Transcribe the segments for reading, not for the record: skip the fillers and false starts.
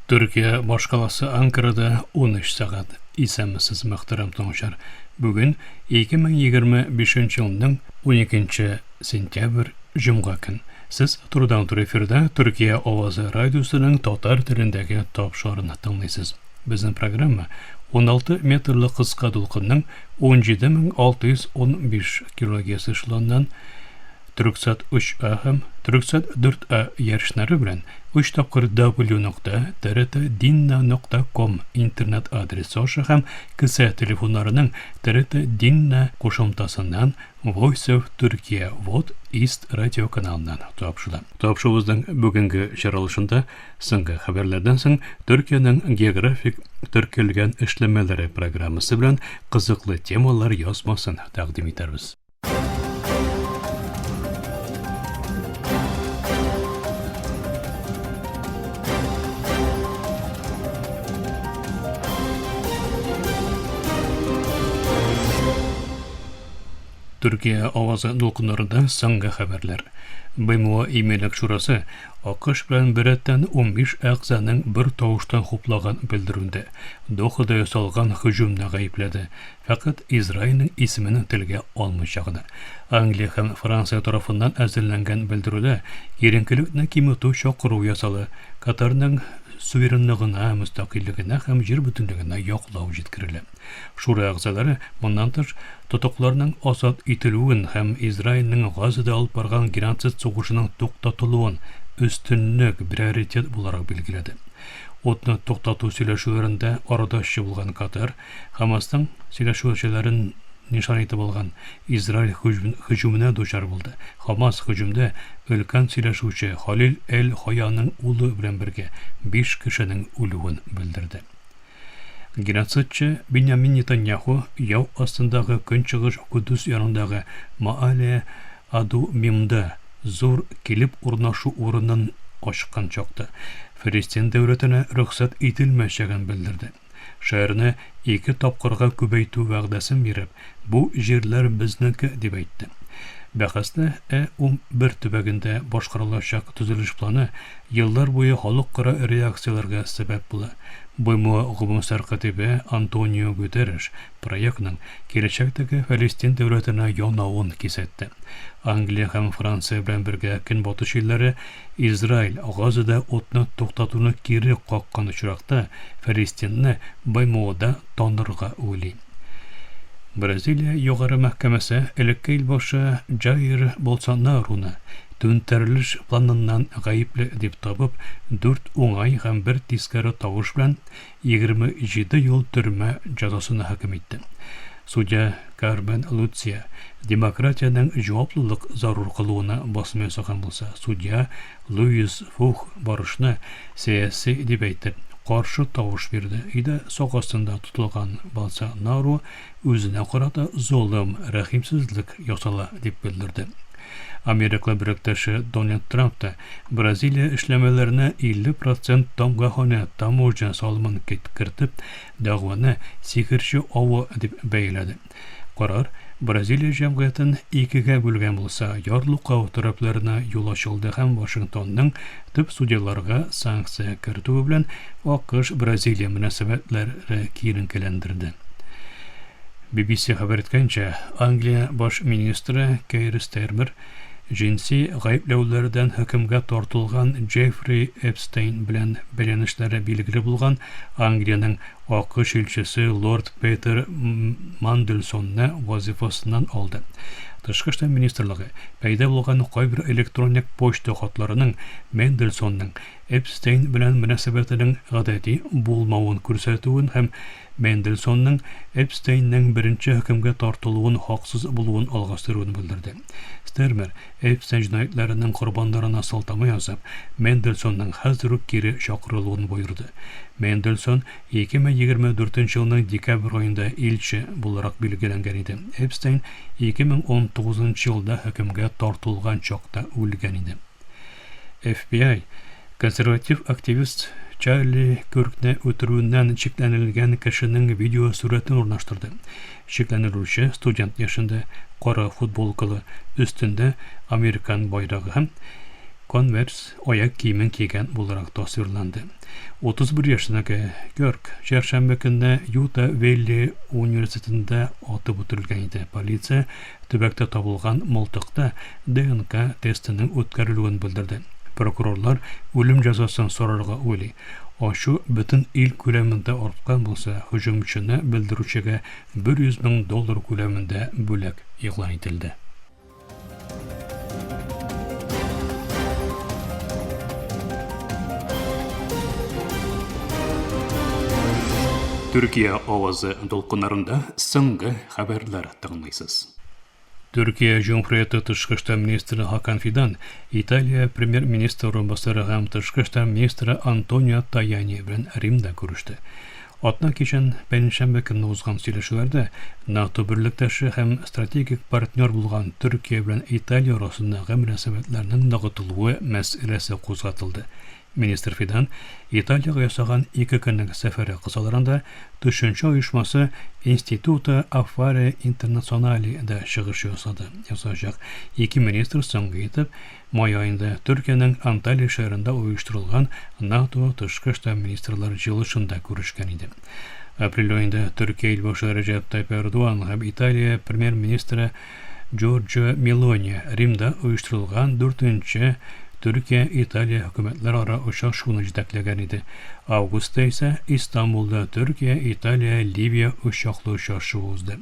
Türkiye башкаласы Анкарада 13 сағат. Исәмсез мөхтәрәм тыңлаучылар. Бүген 2025 елның 12 сентябрь җомга көн. Сез турыдан-туры эфирдә Türkiye авазы радиосының татар телендәге тапшырыгын тыңлыйсыз. Безнең программа 16 метрлы кыска дулкынның 17615 кГц эшләнгән Türksat 3A һәм Türksat 4A ярышлары белән 3 тапкыр w.trt.dinna.com интернет адресы аша һәм кесә телефоннарының TRT Dinna кушымтасыннан Voice of Turkey Вод East радио каналыннан тапшыла. Тапшыруыбызның бүгенге чаралышында соңгы хәбәрләрдән соң Төркиянең географик теркәлгән эшләмәләре программасы белән кызыклы темалар язмасын тәкъдим итәрбез. Türkiye авазы дулкыннарында соңгы хәбәрләр. БМО имелек шурасы АКШ белән берәттән 15 әгъзаның бер тавыштан хуплаган белдерүндә Дохада ясалган һөҗүмне гаепләде. Фақат Израильнең исемен телгә алмыйчагына. Англия һәм Франция тарафыннан әзерләнгән белдерүдә еренкелекне киметү чакыру ясалы. Катарның суверенлыгына, мустақиллигенә һәм җир бөтенлегенә яклау җиткерелә. Шура әгъзалары моннан тыш тотокларның азат ителүен һәм Израильнең Газада алып барган геноцид сугышының туктатылуын өстенлек приоритет буларак билгеләде. Отны туктату сөйләшүләрендә арадашчы булган Катар Хамастың сөйләшүчеләрен нишан итеп алган Израиль һөҗүменә дучар булды. Хамас һөҗүмдә өлкән сөйләшүче Халил Эль-Хаяның улы белән бергә 5 кешенең үлүен белдерде. Геноцидчы Беньямин Нетаньяху яу астындагы көнчыгыш Кудус янындагы Маале Аду-Мимда зур килеп урнашу урынын ачкан чакта Филистин дәүләтенә рөхсәт ителмәячәген белдерде. Шәһәрне 2 тапкырга күбәйтү вәгъдәсен биреп, бу җирләр безнеке дип әйтте. Бәхәстә Бер төбәгендә башкарылачак төзелеш планы еллар буе халыкара реакцияләргә сәбәп була. БМО гуманитар катибе Антонио Гутерреш проектның киләчәктәге Филистин дәүләтенә янавын кисәтте. Англия һәм Франция белән бергә көнбатыш илләре Израиль Газада отны туктатуны кире каккан очракта Филистинне БМОда танырга уйлый. Бразилия югары мәхкәмәсе элекке ил башы Jair Bolsonaroны түнтәрелеш планыннан гаепле дип табып, 4 уңай һәм 1 тискәре тавыш белән 27 ел төрмә җәзасына хөкем итте. Судья Кармен Луция демократияның җаваплылык зарур кылуына басым ясаган булса, судья Луис Фух барышны сәяси дип әйтеп, каршы тавыш бирде. Иде сагасында тотылган Болсонaro үзенә карата зулым, рәхимсезлек ясала дип белдерде. Америка брәктәше Дональд Трамп та Бразилия эшләмәләренә 50% тамгахана таможня салымын кертеп, дәгъваны сихерче авы дип бәяләде. Карар Бразилия җәмгыятен 2гә бүлгән булса, ярлыклау тарафларына юл ачылды һәм Вашингтонның төп судьяларга санкция кертүе белән АКШ Бразилия мөнәсәбәтләре киеренкеләндерде. BBC хәбәр иткәнчә, Англия баш министры Кейр Стармер җинси гаепләүләрдән хөкемгә тартылган Джеффри Эпстейн белән бәйләнешләре билгеле булган Англиянең АКШ илчесе Лорд Петер Мандельсонны вазифасыннан алды. Тышкы эшләр министрлыгы пәйда булган кайбер электроник почта хатларының Мандельсонның Эпстейн белән мөнәсәбәтенең гадәти булмавын күрсәтүен һәм Мендельсонның Эпстейнның беренче хөкемгә тартылуын хаксыз булуын алгастыруын белдерде. Стермер Эпстейн җинаятьләренең корбаннарына сылтама язып, Мендельсонның хәзер үк кире чакырылуын боерды. Мендельсон 2024 елның декабрь аенда илче буларак билгеләнгән иде. Эпстейн 2019 елда хөкемгә тартылган чакта үлгән иде. FBI консерватив активист Чарли Киркне үтерүеннән шикләнелгән кешенең видео сурәтен урнаштырды. Шикләнелүче студент яшында, кара футболкалы, өстендә Американ байрагы һәм Converse oyak kiyimin kiygen bularak tasvirlandı. 31 yaşındaki Görk, çarşamba günü Utah Valley Üniversitesi'nde atıp ötürülgen idi. Politsiya tübekte tabılgan moltukta DNK testinin ötkärülügini bildirdi. Prokurorlar ölüm cezasını sorarga uyli. Aşı bütün il küleminde artkan bolsa hüjumçuny bildirүүчеге $100,000 küleminde bölek ilan edildi. Türkiye Ovazı dolkunlarında soňgy haberler tыңlaýsыз. Türkiye Cumhuriyeti Tышкы эшләр министры Hakan Fidan, Италия премьер-министры орынбасары һәм Тышкы эшләр министры Антонио Tajani белән Римдә күреште. Атна кичен пәнҗшәмбе көнне узган сөйләшүләрдә НАТО берлектәше һәм стратегик партнер булган Türkiye белән Италия арасындагы мөнәсәбәтләрнең ныгытылуы мәсьәләсе кузгатылды. Министр Fidan, Италияга ясаган 2 көнлек сәфәре кысаларында төшенче оешмасы Института Аффари Интернационали да чыгыш ясады. Ясачак 2 министр соңгы итеп май айында Төркиянең Анталия шәһәрендә оештырылган НАТО тышкы эшләр министрлары җыелышында күрешкән иде. Апрель айында Төркия илбашы Реджеп Тайип Эрдоган һәм Италия премьер-министры Джорджо Мелони Римда оештырылган 4-нче Türkiye-İtalya hökumetlari uçuşunu җитәкләгән иде. Августта исә Истанбулда Türkiye-İtalya-Ливия uçаклы очрашу узды.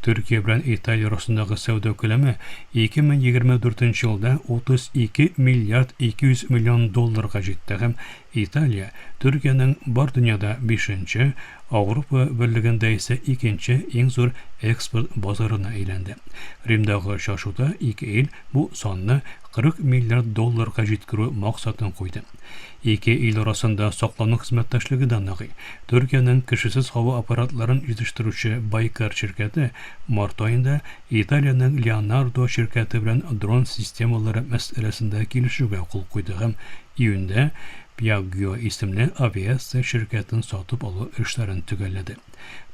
Türkiye белән Италия арасындагы сауда күләме 2024 елда 32 миллиард 200 миллион долларга җитте һәм Италия Türkiянең бар дөньяда 5-нче, Авропа Берлегендә исә 2-нче иң зур экспорт базарына әйләнде. Римдагы очрашуда ике ил бу санны 40 миллиард долларга җиткерү максатын куйды. Ике ил арасында саклану хезмәттәшлеге дә ныгый. Türkiянең кешесез һава аппаратларын җитештерүче Байкар şirkәте март айында Италиянең Leonardo şirkәте белән дрон системалары мәсьәләсендә килешүгә кул куйды һәм июньдә Piaggio исемле авиация şirkәтен сатып алу эшләрен төгәлләде.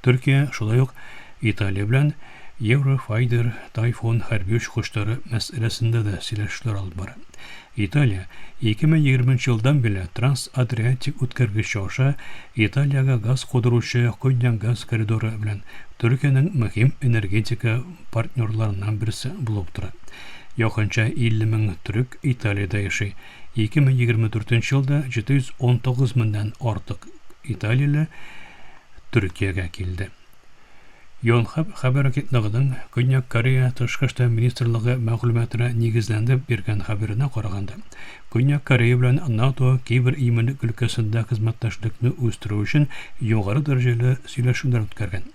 Türkiye шулай ук Италия белән Eurofighter Typhoon хәрби очкычлары мәсьәләсендә дә сөйләшүләр алып бара. Италия 2020 елдан бирле Трансадриатик үткәргеч аша Италияга газ кудыручы Коньяк газ коридоры белән Төркиянең мөһим энергетика партнерларыннан берсе булып тора. Якынча 50 мең төрек Италиядә яши. 2024 елда 719 меңнән артык Италияле Төркиягә килде. Йон хәбәр агентлыгының Көньяк Корея тышкы эшләр министрлыгы мәгълүматына нигезләндереп биргән хәбәренә караганда, Көньяк Корея белән НАТО кибер иминлек өлкәсендә хезмәттәшлекне үстерү өчен югары дәрәҗәле сөйләшүләр үткәргән.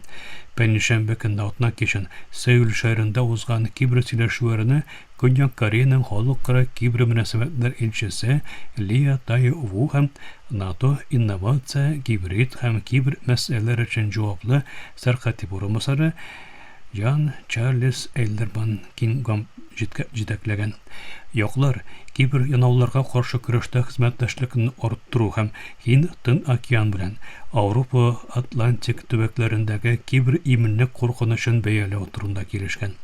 Пәнҗшәмбе көнне атна кичен Сеул шәһәрендә узган кибер сөйләшүләрне Көньяк Кореяның халыкара кибер мөнәсәбәтләр илчесе Лия Тай-Ву һәм НАТО инновация, гибрид һәм кибер мәсьәләләре өчен җаваплы сәркәтиб урынбасары Ян Чарльз Элдерман Кингам җитәкләгән. Яклар кибер янауларга каршы көрәштә хезмәттәшлекне арттыру һәм Hind-Тын океан белән Авропа Атлантик төбәкләрендәге кибер иминлек куркынычын бәяләү турында килешкән.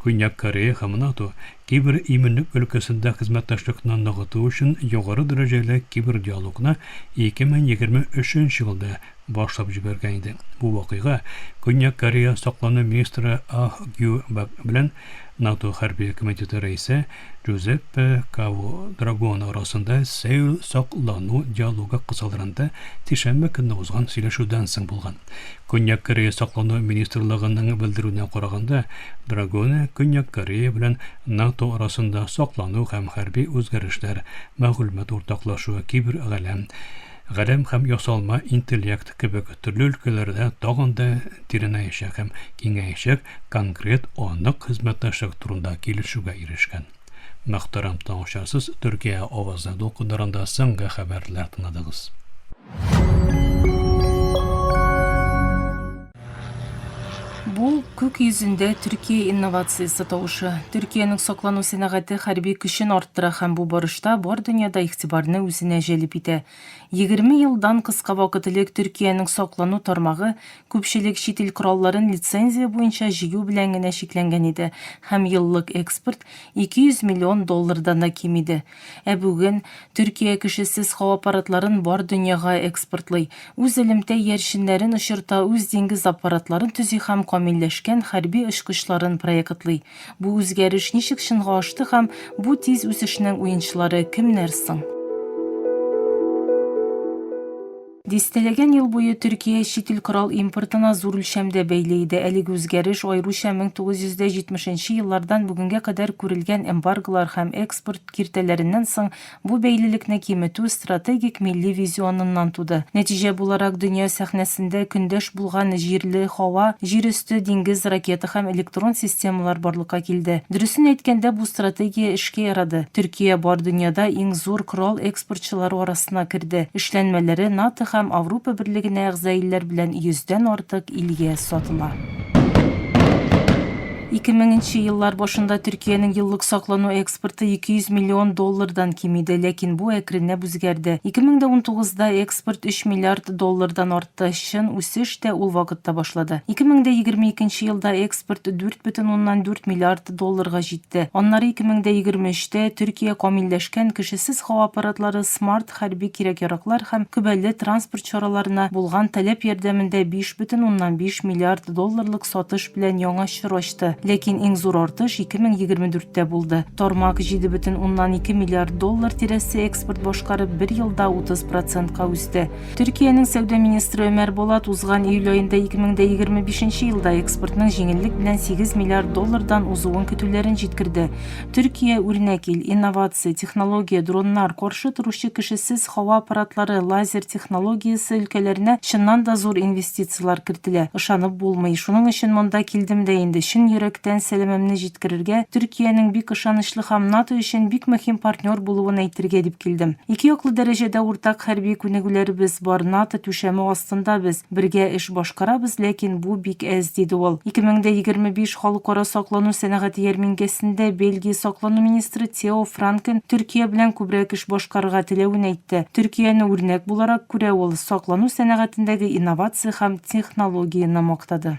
Көньяк Корея һәм НАТО кибер иминлек өлкәсендә хезмәттәшлекне ныгыту өчен югары дәрәҗәле кибер диалогны 2023 елда башлап җибәргән иде. Бу вакыйга Көньяк Корея саклану министры Ах Гю Бак белән НАТО хәрби комитеты рәисе Джузеппе Каво-Драгон арасында Сеул саклану диалогы кысаларында тишәмбе көнне узган сөйләшүдән соң булган. Көньяк Корея саклану министрлыгының белдерүенә караганда, Драгон Көньяк Корея белән НАТО арасында саклану һәм хәрби үзгәрешләр, мәгълүмат уртаклашуы, кибер галәм һәм ясалма интеллект кебек төрле өлкәләрдә тагын да тирәнәячәк һәм киңәячәк конкрет анык хезмәттәшлек турында килешүгә ирешкән. Мөхтәрәм тыңлаучылар, Төркия авазы документарында соңгы хәбәрләр тыңладыгыз. Бул көк yüzünde Türkiye инновациясы табышы. Türkiye'nin соклану сенагаты харби күшін арттыра һәм бу барышта бар дөньяда игътибарны үзенә җәлеп итә. 20 елдан кыска вакытлык Türkiye'nin соклану тармагы күпчелек чит ил коралларын лицензия буенча җыю белән генә шикләнгән иде һәм еллык экспорт 200 миллион доллардан да ким иде. Бүген Türkiye кешесез һава аппаратларын бар дөньяга экспортлый. Үз элемтә яршиннәрен очырта, үз диңгез аппаратларын төзи һәм камилләшкән хәрби очкычларын проектлый. Бу үзгәреш ничек чынга ашты һәм бу тиз үсешнең уенчылары кемнәр соң? Дистелеген ел буе Türkiye чит ил корал импортына зур үлчәмдә бәйле иде. Әлеге үзгәреш аеруча 1970 еллардан бүгенгә кадәр күрелгән эмбарголар һәм экспорт киртәләреннән соң бу бәйлелекне киметү стратегик милли визионыннан туды. Нәтиҗә буларак дөнья сәхнәсендә көндәш булган җирле, һава, җир өсте, диңгез, ракета һәм электрон системалар барлыкка килде. Дөресен әйткәндә, бу стратегия эшкә ярады. Türkiye бар дөньяда иң зур корал экспортчылары арасына керде. Эшләнмәләре НАТО һәм Авропа берлегенә әгъза илләр белән 100дән артык илгә сатыла. 2000 еллар башында Türkiye'nin еллык саклану экспорты 200 миллион доллардан ким иде, ләкин бу әкренләп үзгәрде. 2019да экспорт 3 миллиард доллардан артты. Чын үсеш тә ул вакытта башлады. 2022 елда экспорт 4,4 миллиард долларга җитте. Аннары 2023дә Türkiye камилләшкән кешесез һава аппаратлары, смарт хәрби кирәк-яраклар һәм күбәле транспорт чараларына булган таләп ярдәмендә 5,5 миллиард долларлык сатыш белән яңа чор ачты. Ләкин иң зур артыш 2024дә булды. Тармак 7,2 миллиард доллар тирәсе экспорт башкарып 1 елда 30%ка үсте. Türkiye'nin сәүдә министры Өмәр Болат узган июль аенда 2025 елда экспортның җиңеллек белән 8 миллиард доллардан узуын көтүләрен җиткерде. Türkiye үрнәк ил, инновация, технология, дроннар, каршы торучы кешесез һава аппаратлары, лазер технологиясе өлкәләренә чыннан да зур инвестициялар кертелә. Ышанып булмый. Шуның өчен монда килдем дә инде чын йөрәктән сәламемне җиткерергә, Türkiye'nin бик ышанычлы һәм НАТО өчен бик мөһим партнер булуын әйтергә дип килдем. Ике яклы дәрәҗәдә уртак хәрби күнегүләребез бар. НАТО түшәме астында без бергә эш башкарабыз, ләкин бу бик әз, диде ул. 2025 халыкара саклану сәнәгате ярминкәсендә Бельгия саклану министры Тео Франкен Türkiye белән күбрәк эш башкарырга теләвен әйтте. Türkiye'не үрнәк буларак күрә ул саклану сәнәгатендәге инновация һәм технологияны мактады.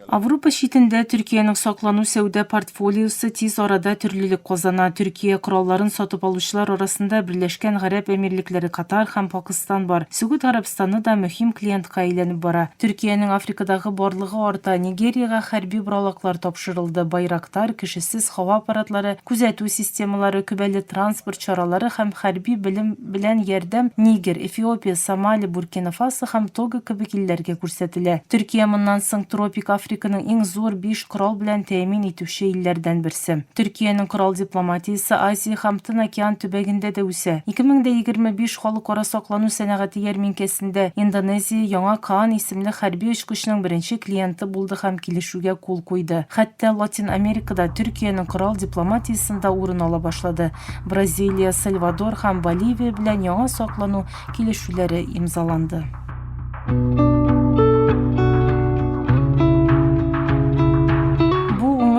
Авропа читендә Türkiye'nin саклану сәүдә портфолиосы тиз арада төрлелек казана. Türkiye коралларын сатып алучылар арасында Берләшкән Гарәп Әмирлекләре, Катар һәм Пакистан бар. Сәгүд Арабстаны да мөһим клиентка әйләнеп бара. Türkiye'nin Африкадагы барлыгы арта. Нигерияга хәрби бралаклар тапшырылды. Байрактар, кешесез һава аппаратлары, күзәтү системалары, күбәле транспорт чаралары һәм хәрби белем белән ярдәм Нигер, Эфиопия, Сомали, Буркина Фасо һәм Того кебек илләргә күрсәтелә. Türkiye моннан соң тропик Африканың иң зур 5 корал белән тәэмин итүче илләрдән берсе. Türkiye'nin корал дипломатиясе Азия һәм Тын океан төбәгендә дә үсә. 2025 халыкара саклану сәнәгате ярминкәсендә Индонезия яңа Каан исемле хәрби очкычның беренче клиенты булды һәм килешүгә кул куйды. Хәтта Латин Америкада Türkiye'nin корал дипломатиясендә урын ала башлады. Бразилия, Сальвадор һәм Боливия белән яңа саклану килешүләре имзаланды.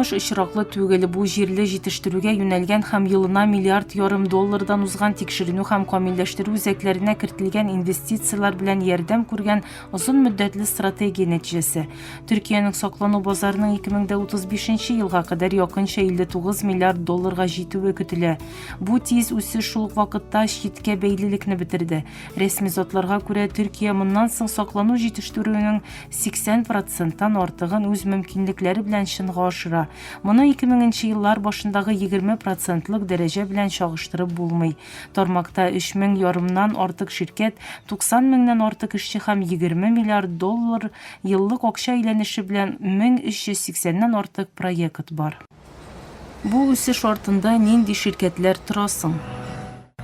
Очраклы түгел, бу җирле җитештерүгә юнәлгән һәм елына миллиард ярым доллардан узган тикшеренү һәм камилләштерү үзәкләренә кертелгән инвестициялар белән ярдәм күргән озын мөддәтле стратегия нәтиҗәсе. Türkiye'nin саклану базарының 2035 елга кадәр якынча 59 миллиард долларга җитүе көтелә. Бу тиз үсеш шул ук вакытта читкә бәйлелекне бетерде. Рәсми затларга күрә, Türkiye моннан соң саклану җитештерүенең 80%тан артыгын үз мөмкинлекләре белән чынга ашыра. Моны 2000 еллар башындагы 20%лык дәрәҗә белән чагыштырып булмый. Тармакта 3000 ярымнан артык ширкәт, 90 меңнән артык эшче һәм 20 миллиард доллар еллык акча әйләнеше белән 1380ннән артык проект бар. Бу үсеш артында нинди ширкәтләр тора соң?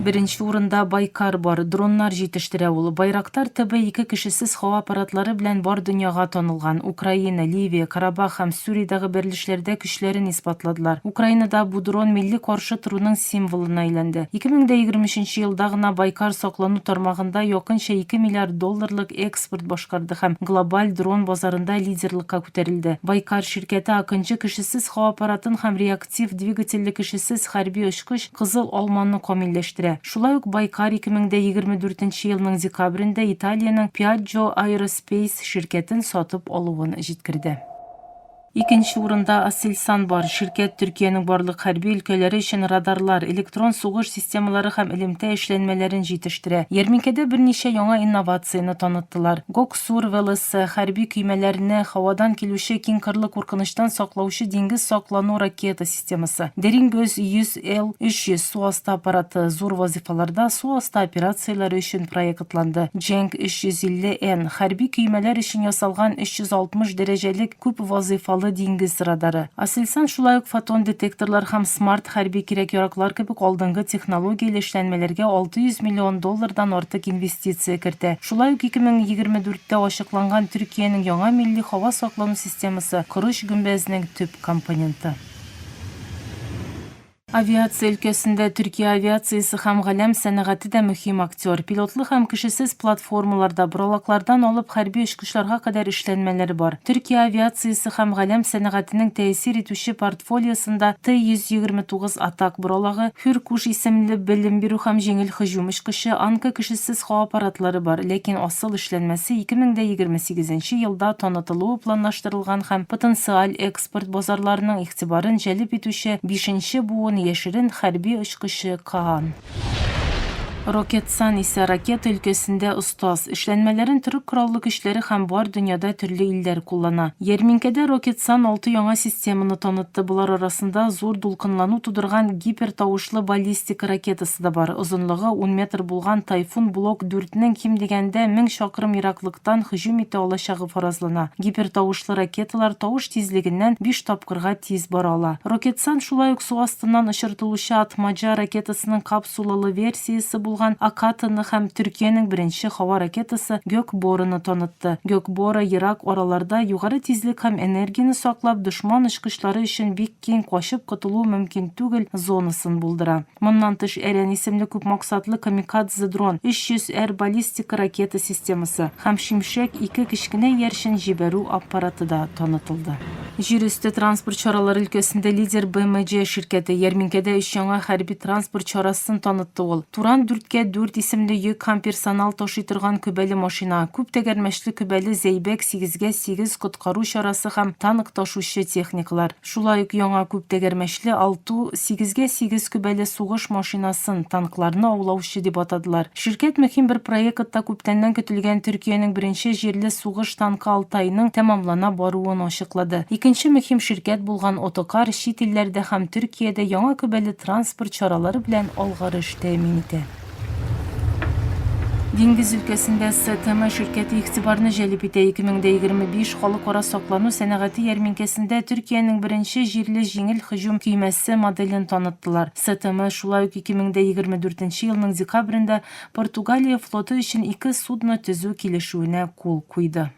Биринчи урында Байкар бар, дроннар жетиштире ул. Байрактар ТБ-2 кишисиз хава аппаратлары белән бар дөньяга танылган. Украина, Ливия, Карабах һәм Сүриядәге берлешләрдә көчләрен испатладылар. Украинада бу дрон милли каршы торуның символына әйләнде. 2023 елда гына Байкар саклану тармагында якынча 2 миллиард долларлык экспорт башкарды һәм глобаль дрон базарында лидерлыкка күтәрелде. Байкар ширкәте акынчы кишисиз хава аппаратын һәм реактив двигательле кишисиз хәрби очкыч Кызыл Алманы камилләштерә. Шулай ук Байкар 2024 елның декабрендә Италиянең Piaggio Aerospace ширкәтен сатып алуын җиткерде. Икенче урында Aselsan бар. Ширкәт Төркиянең барлык хәрби өлкәләре өчен радарлар, электрон сугыш системалары һәм элемтә эшләнмәләрен җитештерә. Ярминкәдә берничә яңа инновацияны таныттылар. Гоксур ВЛС хәрби көймәләрне һавадан килүче киң кырлы куркыныштан саклаучы диңгез саклану ракета системасы. Дерингөз 100L-300 су асты аппараты зур вазифаларда су асты операциялары өчен проектланды. Jenk 350N хәрби көймәләр өчен ясалган 360 дәрәҗәлек күп вазифалы диңгез радары. Aselsan шулай ук фотон детекторлар һәм смарт хәрби кирәк-яраклар кебек алдынгы технологияле эшләнмәләргә 600 миллион доллардан артык инвестиция кертә. Шулай ук 2024дә ачыкланган Төркиянең яңа милли һава саклану системасы Корыш гөмбәзенең төп компоненты. Авиация өлкәсендә Төркия авиациясе һәм галәм сәнәгате дә мөһим актер. Пилотлы һәм кешесез платформаларда боралаклардан алып хәрби очкычларга кадәр эшләнмәләр бар. Төркия авиациясе һәм галәм сәнәгатенең тәэсир итүче портфолиосында Т-129 атак боралагы, Hürkuş исемле белем бирү һәм җиңел һөҗүм очкычы, Анка кешесез хава аппаратлары бар, ләкин асыл эшләнмәсе 2028 елда танытылуы планлаштырылган һәм потенциаль экспорт базарларының игътибарын җәлеп итүче 5нче буын яшерен хәрби очкычы Каан. Roketsan исә ракета өлкәсендә остаз. Эшләнмәләрен төрек кораллы көчләре һәм бар дөньяда төрле илләр куллана. Ярминкәдә Roketsan 6 яңа системаны танытты. Булар арасында зур дулкынлану тудырган гипертавышлы баллистика ракетасы да бар. Озынлыгы 10 метр булган Тайфун блок 4-нең ким дигәндә 1000 чакрым ераклыктан һөҗүм итә алачагы фаразлана. Гипертавышлы ракеталар тавыш тизлегеннән 5 тапкырга тиз бара ала. Roketsan шулай ук су астыннан очыртылучы Атмаджа ракетасының капсулалы версиясе булган Акатаны һәм Төркиянең беренче һава ракетасы Gökboru'ны танытты. Gökboru ерак араларда югары тизлек һәм энергияны саклап, дошман очкычлары өчен бик киң качып котылу мөмкин түгел зонасын булдыра. Моннан тыш Әрән исемле күп максатлы камикадзе дрон, 300R баллистика ракета системасы һәм Шимшек 2 кечкенә яршын җибәрү аппараты да танытылды. Җир өсте транспорт чаралары өлкәсендә лидер BMC ширкәте ярминкәдә 3 яңа хәрби транспорт чарасын танытты ул. Туран 4x4 исемле йөк һәм персонал ташый торган күбәле машина, күп тәгәрмәчле күбәле Зәйбәк 8x8 коткару чарасы һәм танк ташучы техникалар. Шулай ук яңа күп тәгәрмәчле Алту 8x8 күбәле сугыш машинасын танкларны аулаучы дип атадылар. Ширкәт мөһим бер проектта күптәннән көтелгән Төркиянең беренче җирле сугыш танкы Алтайның тәмамлана баруын ачыклады. Икенче мөһим ширкәт булган Otokar чит илләрдә һәм Төркиядә яңа күбәле транспорт чаралары белән алгарыш тәэмин итә. Диңгез өлкәсендә СТМ ширкәте игътибарны җәлеп итә. 2025 халыкара саклану сәнәгате ярминкәсендә Төркиянең беренче җирле җиңел һөҗүм көймәсе моделен таныттылар. СТМ шулай ук 2024 елның декабрендә Португалия флоты өчен 2 судно төзү килешүенә кул куйды.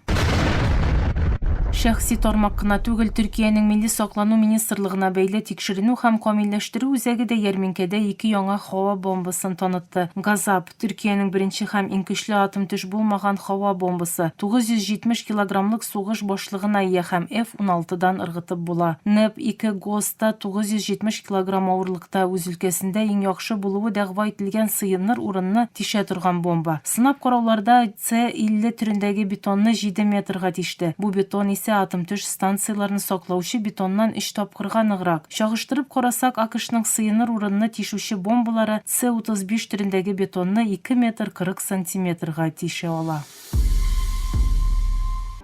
Шәхси тармак кына түгел, Төркиянең милли саклану министрлыгына бәйле тикшеренү һәм камилләштерү үзәге дә ярминкәдә 2 яңа һава бомбасын танытты. Газап Төркиянең беренче һәм иң көчле атом төш булмаган һава бомбасы 970 килограммлык сугыш башлыгына ия һәм F-16дан ыргытып була. NEP-2 ГОСта 970 килограмм авырлыкта үз өлкәсендә иң яхшы булуы дәгъва ителгән сыйыныр урынны тишә торган бомба. Сынап карауларда С-50 төрендәге бетонны 7 метрга тиште. Бу бетон исә атом төш станцияларны саклаучы бетоннан 3 тапкырга ныграк. Чагыштырып карасак, АКШның сыйыныр урынны тишүче бомбалары С-35 төрендәге бетонны 2 метр 40 сантиметрга тише ала.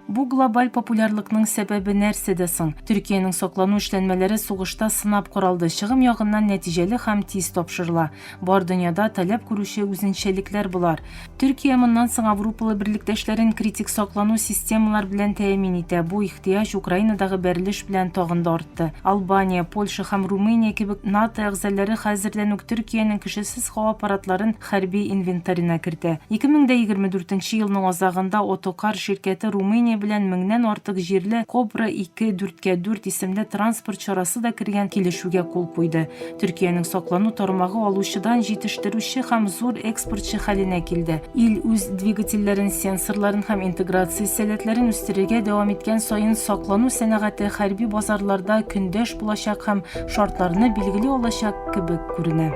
Бу глобаль популярлыкның сәбәбе нәрсәдә соң? Төркиянең саклану эшләнмәләре сугышта сынап каралды, чыгым ягыннан нәтиҗәле һәм тиз тапшырыла. Бар дөньяда таләп күрүче үзенчәлекләр булар. Төркия моннан соң Европалы берлектәшләрен критик саклану системалар белән тәэмин итә. Бу ихтыяҗ Украинадагы бәрелеш белән тагын да артты. Албания, Польша һәм Румыния кебек НАТО әгъзалары хәзердән үк Төркиянең кешесез һава аппаратларын хәрби инвентарына кертә. 2024 елның азагында Otokar şirkәте Румыния белән 1000нән артык җирле Cobra 2-4x4 исемле транспорт чарасы да кергән килешүгә кул куйды. Төркиянең саклану тармагы алучыдан җитештерүче һәм зур экспортчы хәленә килде. Ил үз двигательләрен, сенсорларын һәм интеграция сәләтләрен үстерергә дәвам иткән саен саклану сәнәгате хәрби базарларда көндәш булачак һәм шартларны билгеле алачак кебек күренә.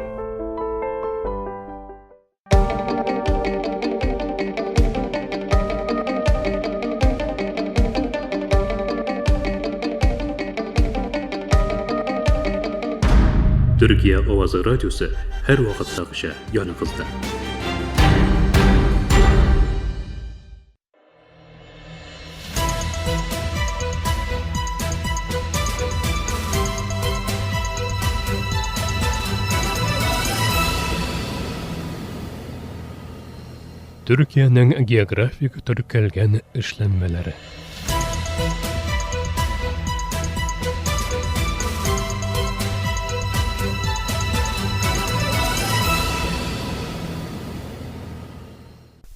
Türkiye Ovazı Radyosu her vaqtdagıcha yanınızda. Türkiye'nin geografik türkelgen işlenmeleri.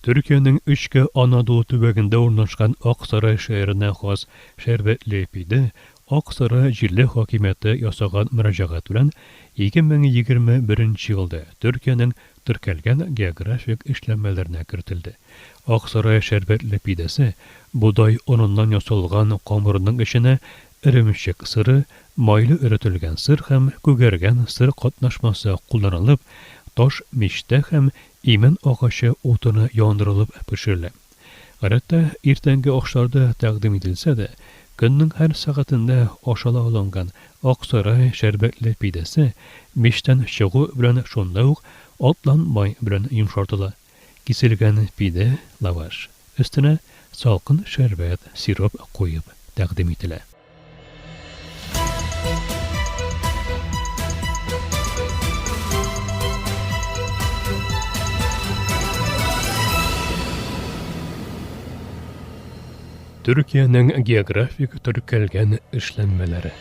Türkiye'nin üçke Anadolu tübeginde ornaşkan Aksaray şehrine has Şerbetli Pide, Aksaray Jilli Hakimiyeti yasagan müracaat bilen 2021 yılda Türkiye'nin türkelgen geografik işlenmelerine kiritildi. Aksaray Şerbetli Pidesi, buday onundan yasalgan kamurunun içine irimişik sırı, maylı üretilgen sır hem kögergen sır katnaşması kullanılıp, taş mişte hem imen ağaçı otunu yandırılıp pişirilir. Hatta ertəngi oxşarda təqdim edilsə də, günün hər saatında aşala alınğan Aksaray şərbətli pidəsi mişdən çığı bilən şondaq atlanmay bilən yumşartıla. Kesilgən pide lavaş. Üstünə salqın şərbət sirop qoyub təqdim edilir. Türkiye'nin geografik türkelgen işlenmeleri.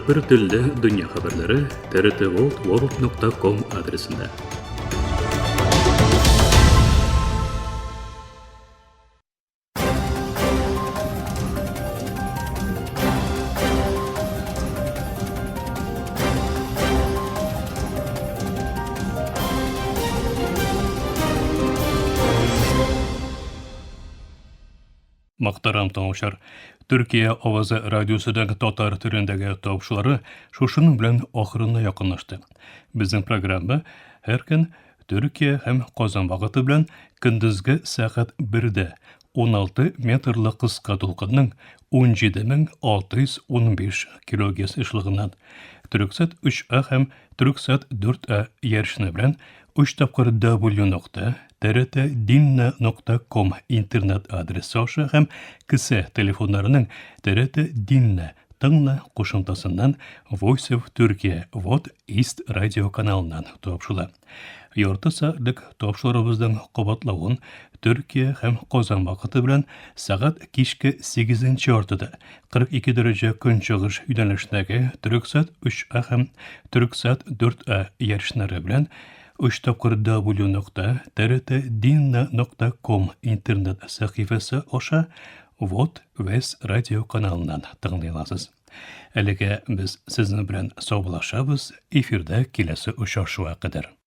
Bir tilde dünya haberleri trtworld.com adresinde. Мақтарам таңышар. Türkiye Ovazı Radyosu'daki Tatar türündeki topçuları şuşunun bilen ahırına yakınlaştı. Bizim programda her gün Türkiye hem Kazan vaqti bilen gündüzge saat 1'de 16 metrli kıska dolqanның 17.615 kHz ışığından Türksat 3A hem Türksat 4A yarışını bilen 3 tapqır w.trt.dinna.com internet adresi aşı hem kısa telefonlarının TRT Dinna Tыңна qo'shimchasidan Voice of Turkey What East radio kanalidan topshila. Yorti soatlik topshiruvimizning quvvatlawun Turkiya ham Qozon vaqti bilan soat kechki 8:40da 42 daraja kunchig'ish yo'nalishidagi Turksat 3A ham Turksat 4A yarishlari bilan 3 tapqır w.trt.dinna.com internet sahifasi osha What West radio kanalidan tinglaysiz. Әлегә biz sizni bilan sog'lashamiz. Efirda kelasi uchrashuv qadar.